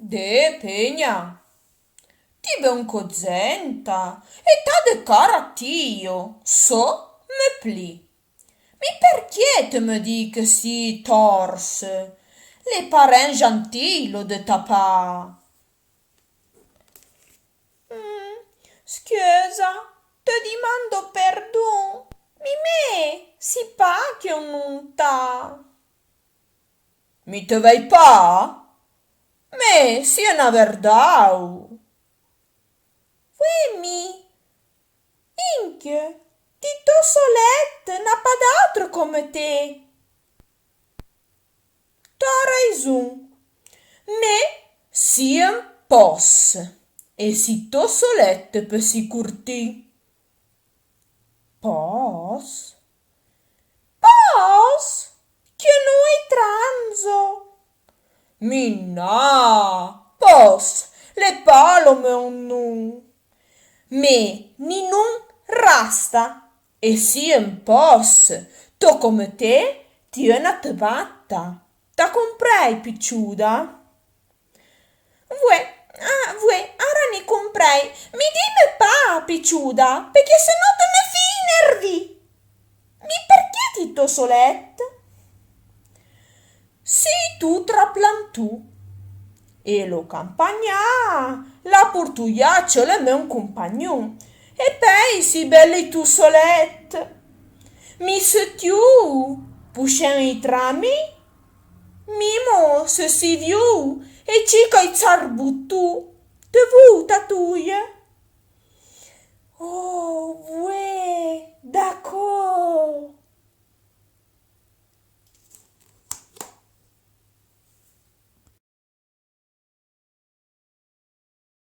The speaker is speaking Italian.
De Peña, ti ben cozzenta e t'ha de cara tio, so me pli. Mi perché te me di che si torse? Le paren gentilo de ta pa. Scusa, te dimando perdon. Mi me, si pa che non t'ha. Mi te vei pa? Me, sia una verdau. Uemi, inche, Tito Solette n'a pas d'altro come te. T'ha raison. Me, sia un pos. E si to Solette per si curti. Pos? Pos? Che noi transo. Minna, pos, le palome un nu. Me, ni non rasta. E si un pos, to come te, ti una te batta. Ta comprai, picciuda? Vue, ora ne comprai. Mi dime pa, picciuda, perché se no te ne fi i nervi. Mi perché ti to solet? Si tu traplantù. E lo campagnà, la portuiaccio le me un compagnon. E poi si belli tu solet. Mi se tiu, puscen i trami, mimo se si viu, e cica i zarbuttu, te vu tatuie.